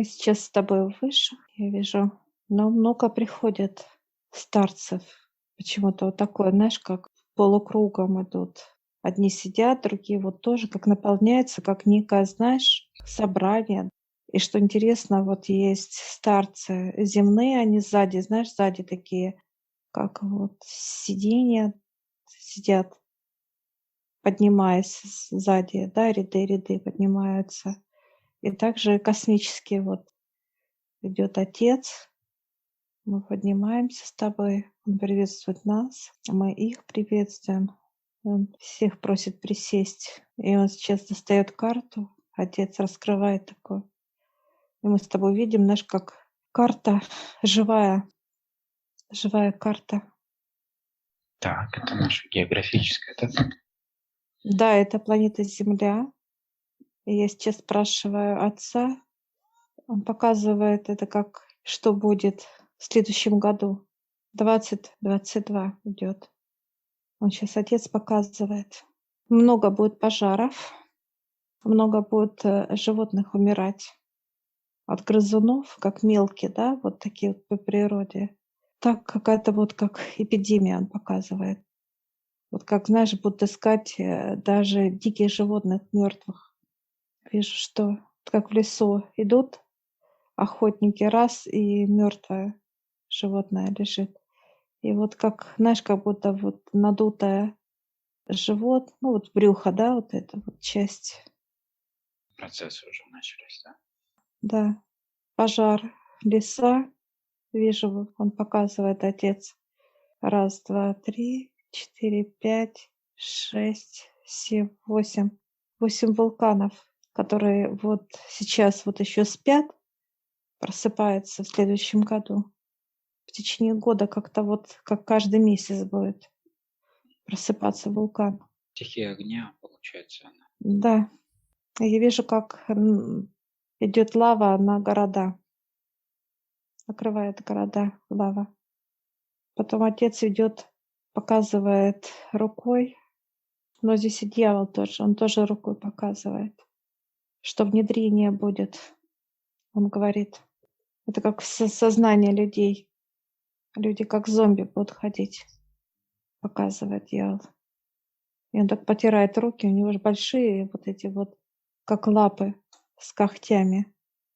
сейчас с тобой выше, я вижу, но много приходят старцев. Почему-то вот такое, знаешь, как полукругом идут. Одни сидят, другие вот тоже как наполняется, как некое, знаешь, собрание. И что интересно, вот есть старцы земные, они сзади, знаешь, сзади такие, как вот сиденья, сидят, поднимаясь сзади, да, ряды поднимаются. И также космический вот идет Отец, мы поднимаемся с тобой, Он приветствует нас, а мы их приветствуем. Он всех просит присесть. И он сейчас достает карту, Отец раскрывает такую. И мы с тобой видим, знаешь, как карта живая, живая карта. Так, это наша географическая, да? Да, это планета Земля. И я сейчас спрашиваю Отца, он показывает это как, что будет в следующем году. 2022 идет. Он сейчас Отец показывает. Много будет пожаров, много будет животных умирать от грызунов, как мелкие, да, вот такие вот по природе. Так какая-то вот как эпидемия он показывает. Вот как, знаешь, будут искать даже диких животных мертвых. Вижу, что вот как в лесу идут охотники, раз и мертвое животное лежит. И вот как, знаешь, как будто вот надутое живот, ну вот брюхо, да, вот эта вот часть. Процессы уже начались, да? Да, пожар, леса. Вижу, он показывает Отец. Раз, два, три, четыре, пять, шесть, семь, восемь. 8 вулканов, которые вот сейчас вот еще спят, просыпаются в следующем году. В течение года как-то вот, как каждый месяц будет просыпаться вулкан. Стихия огня, получается, она. Да, я вижу, как идет лава на города, накрывает города лава. Потом Отец идет, показывает рукой, но здесь и дьявол тоже, он тоже рукой показывает, что внедрение будет, он говорит. Это как в сознание людей. Люди как зомби будут ходить, показывает дьявол. И он так потирает руки, у него же большие вот эти вот, как лапы с когтями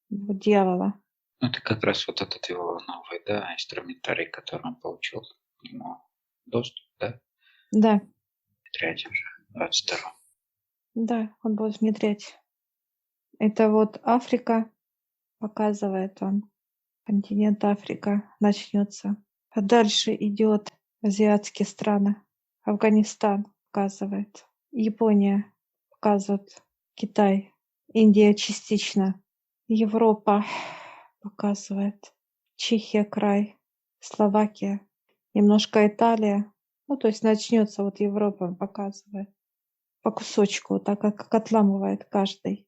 вот дьявола. Ну, это как раз вот этот его новый, да, инструментарий, который он получил к нему доступ, да, Да, внедрять уже в 22-м. да, он будет внедрять. Это вот Африка, показывает он. Континент Африка начнется. А дальше идет азиатские страны. Афганистан показывает. Япония показывает. Китай. Индия частично. Европа показывает. Чехия край. Словакия. Немножко Италия. Ну, то есть начнется вот Европа показывает. По кусочку, так как отламывает каждый.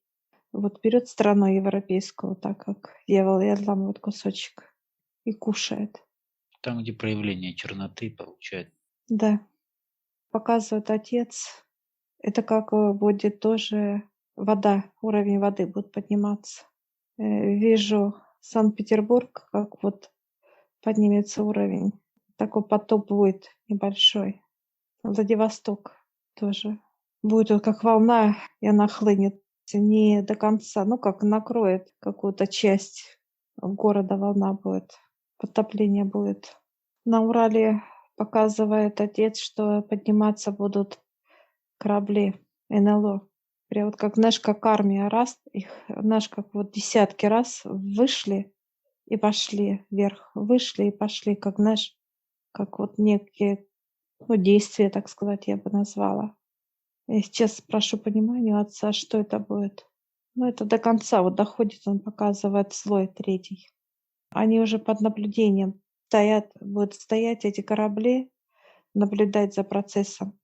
Вот берет страну европейскую, так как дьявол и отламывает кусочек и кушает. Там, где проявление черноты получает. Да, показывает Отец. Это как будет тоже вода, уровень воды будет подниматься. Вижу Санкт-Петербург, как вот поднимется уровень. Такой потоп будет небольшой. Владивосток тоже. Будет вот как волна, и она хлынет не до конца, ну как накроет какую-то часть города, волна будет, подтопление будет. На Урале показывает Отец, что подниматься будут корабли НЛО. Прям вот как, знаешь, как армия раз, их, знаешь, как вот десятки раз вышли и пошли вверх, вышли и пошли, как, знаешь, как вот некие, ну, действия, так сказать, я бы назвала. Я сейчас спрошу понимания у Отца, что это будет. Ну, это до конца вот доходит, он показывает слой третий. Они уже под наблюдением стоят, будут стоять эти корабли, наблюдать за процессом.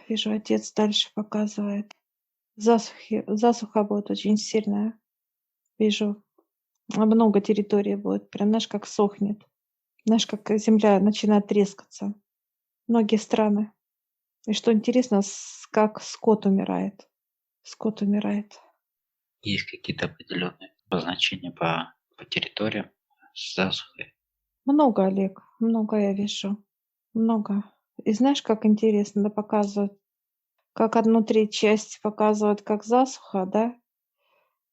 Вижу, Отец дальше показывает. Засуха будет очень сильная. Вижу, много территории будет. Прям, знаешь, как сохнет. Знаешь, как земля начинает трескаться. Многие страны. И что интересно, как скот умирает. Скот умирает. Есть какие-то определенные Обозначение по территориям с засухой. Много, Олег, много я вижу. Много. И знаешь, как интересно, да, показывают, как одну треть части показывают как засуха, да,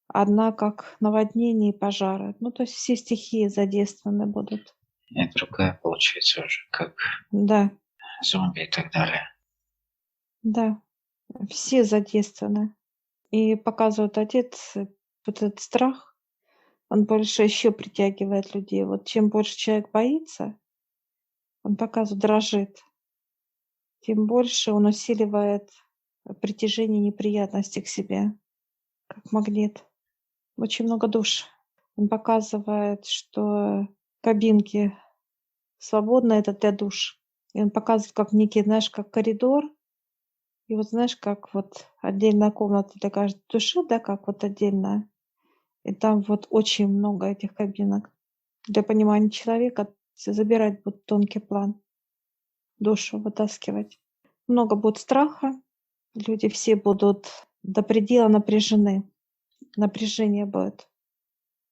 одна как наводнение и пожары. Ну, то есть все стихии задействованы будут. И другая получается уже как Да, зомби и так далее. да, все задействованы. И показывают отец, вот этот страх, он больше еще притягивает людей. Вот чем больше человек боится, он показывает, дрожит, тем больше он усиливает притяжение неприятностей к себе, как магнит. Очень много душ. Он показывает, что кабинки свободны, это для душ. И он показывает, как некий, знаешь, как коридор. И вот знаешь, как вот отдельная комната для каждой души, да, как вот отдельная. И там вот очень много этих кабинок. Для понимания человека забирать будет тонкий план, душу вытаскивать. Много будет страха, люди все будут до предела напряжены. Напряжение будет.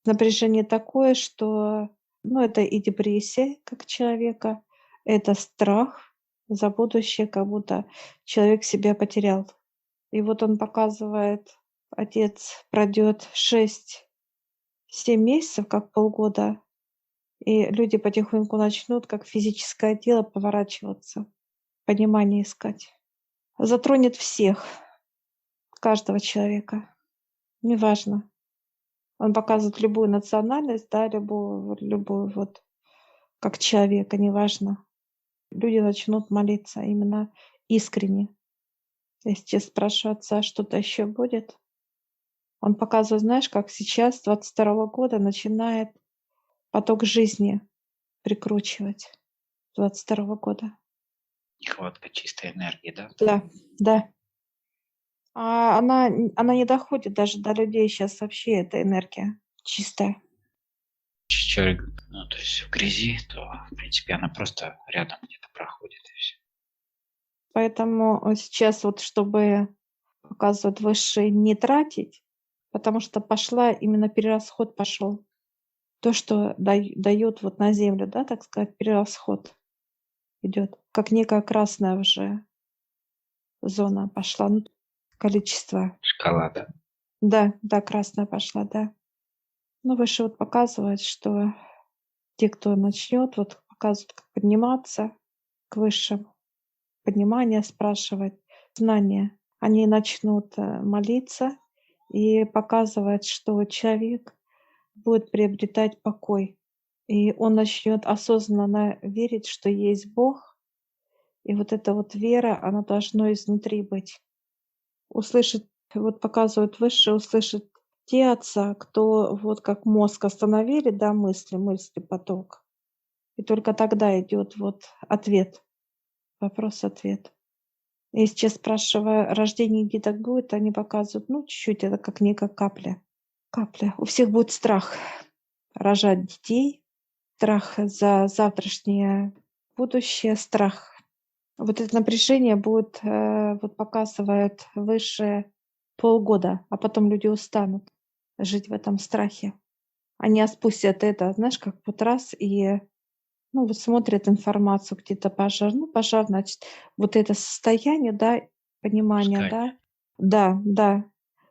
Напряжение такое, что, ну, это и депрессия как человека, это страх за будущее, как будто человек себя потерял. И вот он показывает, отец пройдет 6-7 месяцев, как полгода, и люди потихоньку начнут, как физическое тело, поворачиваться, понимание искать. Затронет всех, каждого человека, неважно. Он показывает любую национальность, да, любую вот как человека, неважно. Люди начнут молиться именно искренне. Если спрашиваю отца, что-то еще будет, он показывает, знаешь, как сейчас, с 22 года, начинает поток жизни прикручивать. 22 года. Нехватка чистой энергии, да? Да, да. А она не доходит даже до людей сейчас вообще, эта энергия чистая. Человек, ну, то есть в грязи, то, в принципе, она просто рядом где-то проходит и все. Поэтому сейчас вот, чтобы, показывают высшие, не тратить, потому что пошла именно перерасход пошел. То, что дают вот на землю, да, так сказать, перерасход идет, как некая красная уже зона пошла, ну, количество. Шкала, да? Да, да, красная пошла, да. Ну, выше вот показывает, что те, кто начнет, вот показывают, как подниматься к высшим, понимание спрашивать, знания, они начнут молиться и показывать, что человек будет приобретать покой. И он начнет осознанно верить, что есть Бог, и вот эта вот вера, она должна изнутри быть. Услышит, вот показывают выше, услышит те отца, кто вот как мозг остановили, да, мысли, поток. И только тогда идет вот ответ, вопрос-ответ. Я сейчас спрашиваю, рождение деток будет, они показывают, ну, чуть-чуть, это как некая капля. Капля. У всех будет страх рожать детей, страх за завтрашнее будущее, страх. Вот это напряжение будет, вот показывает выше полгода, а потом люди устанут жить в этом страхе. Они отпустят это, знаешь, как вот раз и, ну, вот смотрят информацию, где-то пожар. Ну, пожар, значит, вот это состояние, да, понимание, Пускай. да, да, да,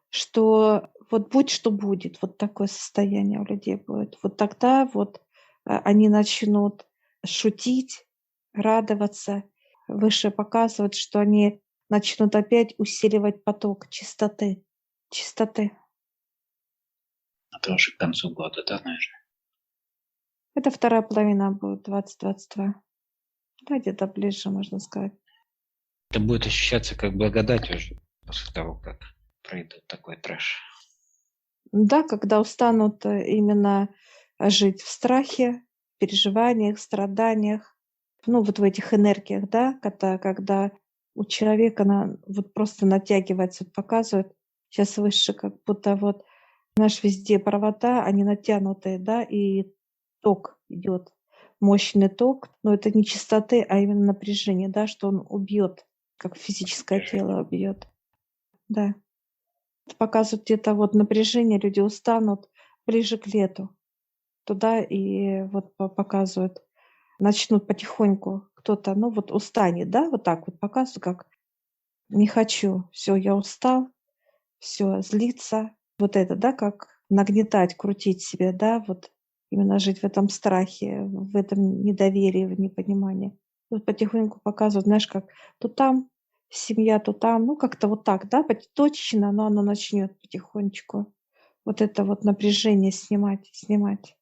что вот будь что будет, вот такое состояние у людей будет. Вот тогда вот они начнут шутить, радоваться, выше показывать, что они начнут опять усиливать поток чистоты, чистоты. Это уже к концу года, да, наверное? Это вторая половина будет 2022. Да, где-то ближе, можно сказать. Это будет ощущаться как благодать уже после того, как пройдут такой трэш. Да, когда устанут именно жить в страхе, переживаниях, страданиях, ну, вот в этих энергиях, да, когда у человека вот просто натягивается, вот показывает, сейчас выше, как будто вот, знаешь, везде провода, они натянутые, да, и ток идет, мощный ток, но это не частоты, а именно напряжение, да, что он убьет, как физическое Напряжение. тело убьет, да. Показывают где-то вот напряжение, люди устанут, ближе к лету. Туда и вот показывают, начнут потихоньку кто-то, ну вот устанет, да, вот так вот показывают, как не хочу, все, я устал, все, злиться. Вот это, да, как нагнетать, крутить себя, да, вот именно жить в этом страхе, в этом недоверии, в непонимании. Вот потихоньку показывают, знаешь, как то там семья, то там, ну как-то вот так, да, точечно, но оно начнет потихонечку вот это вот напряжение снимать, снимать.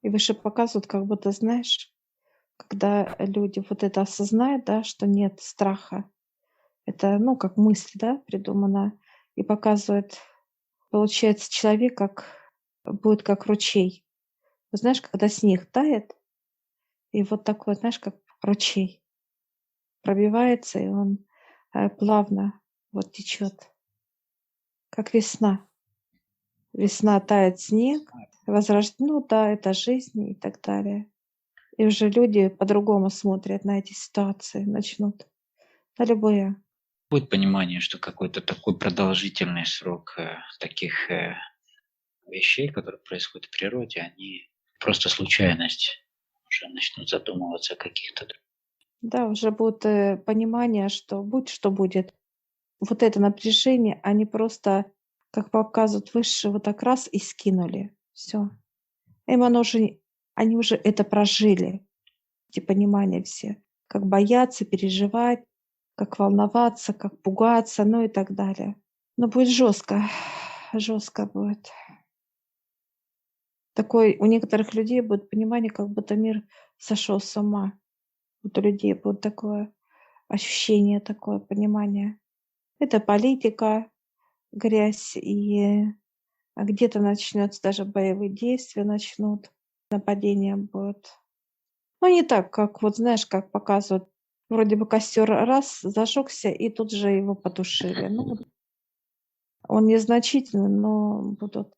И выше показывают, как будто, знаешь, когда люди вот это осознают, да, что нет страха, это, ну, как мысль, да, придумана, и показывает, получается, человек как будет как ручей. Вот знаешь, когда снег тает, и вот такой, знаешь, как ручей пробивается, и он плавно вот течет, как весна. Весна тает снег, ну да, это жизнь и так далее. И уже люди по-другому смотрят на эти ситуации, начнут. Да, любые. Будет понимание, что какой-то такой продолжительный срок таких вещей, которые происходят в природе, они просто случайность. Уже начнут задумываться о каких-то Да, уже будет понимание, что будь что будет. Вот это напряжение, они просто, как показывают выше, вот так раз и скинули. Все. Им оно уже, они уже это прожили, эти понимания все. Как бояться, переживать, как волноваться, как пугаться, ну и так далее. Но будет жестко, жестко будет. Такой у некоторых людей будет понимание, как будто мир сошел с ума. Вот у людей будет такое ощущение, такое понимание. Это политика, грязь, и где-то начнется даже боевые действия начнут, нападения будут. Ну, не так, как вот знаешь, как показывают, вроде бы костер раз зажегся, и тут же его потушили. Ну, вот он незначительный, но будут.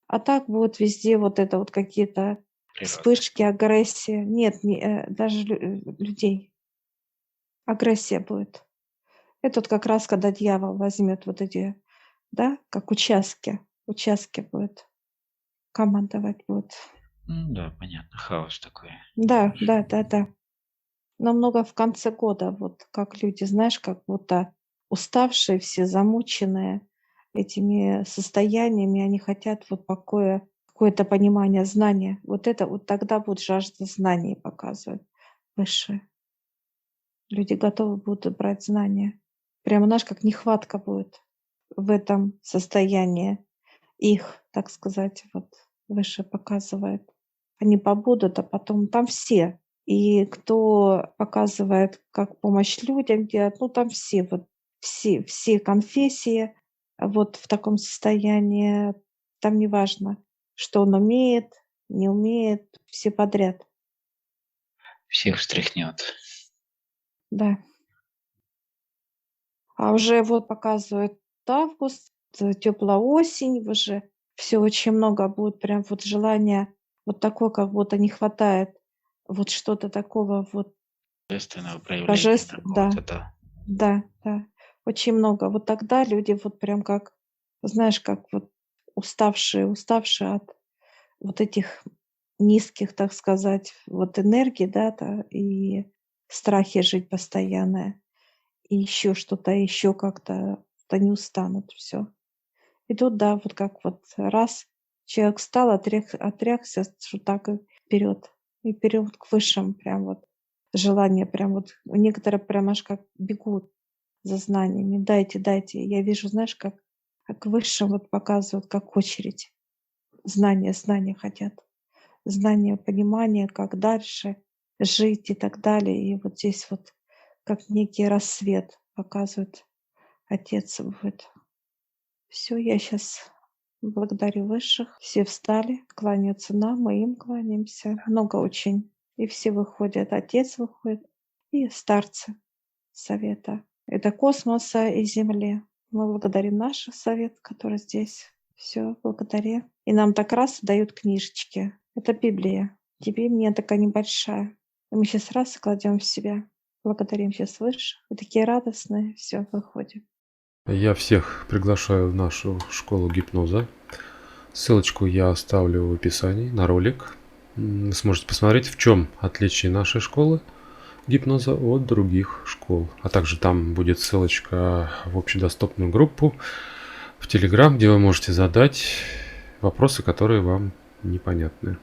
А так будут везде вот это вот какие-то природы. вспышки, агрессия. Нет, даже людей. Агрессия будет. Это вот как раз, когда дьявол возьмет вот эти, да, как участки будет, командовать будет. Ну да, понятно, хаос такой. Да, да, да-да. Намного в конце года, вот как люди, знаешь, как будто уставшие, все замученные этими состояниями, они хотят вот покоя, какое-то понимание, знания. Вот это вот тогда будет жажда знаний показывать выше. Люди готовы будут брать знания. Прямо, знаешь, как нехватка будет в этом состоянии. Их, так сказать, вот выше показывает. Они побудут, а потом там все. И кто показывает, как помощь людям делать, ну, там все, вот все конфессии вот в таком состоянии. Там неважно, что он умеет, не умеет, все подряд. Всех встряхнет. Да. А уже вот показывают август, теплая осень, уже все очень много будет прям вот желания вот такое, как будто не хватает вот что-то такого вот Божественного проявления да, какого-то, да. да, да, очень много. Вот тогда люди вот прям как, знаешь, как вот уставшие от вот этих низких, так сказать, вот энергий, да, и страхи жить постоянно. И еще что-то, еще как-то вот они устанут, все. И тут, да, вот как вот раз человек встал, отряхся, что так и вперед. И вперед к высшим прям вот желание, прям вот некоторые прям аж как бегут за знаниями. Дайте, дайте. Я вижу, знаешь, как высшим вот показывают, как очередь. Знания хотят. Знания, понимание, как дальше жить и так далее. И вот здесь вот как некий рассвет показывает отец будет. Все, я сейчас благодарю высших. Все встали, кланяются нам, мы им кланяемся. Много очень. И все выходят. Отец выходит и старцы совета. Это космоса и Земли. Мы благодарим наших совет, который здесь. Все, благодарим. И нам так раз дают книжечки. Это Библия. Тебе мне такая небольшая. И мы сейчас раз и кладем в себя. Благодарим сейчас выше. Вы такие радостные. Все, выходим. Я всех приглашаю в нашу школу гипноза. Ссылочку я оставлю в описании на ролик. Сможете посмотреть, в чем отличие нашей школы гипноза от других школ. А также там будет ссылочка в общедоступную группу в Telegram, где вы можете задать вопросы, которые вам непонятны.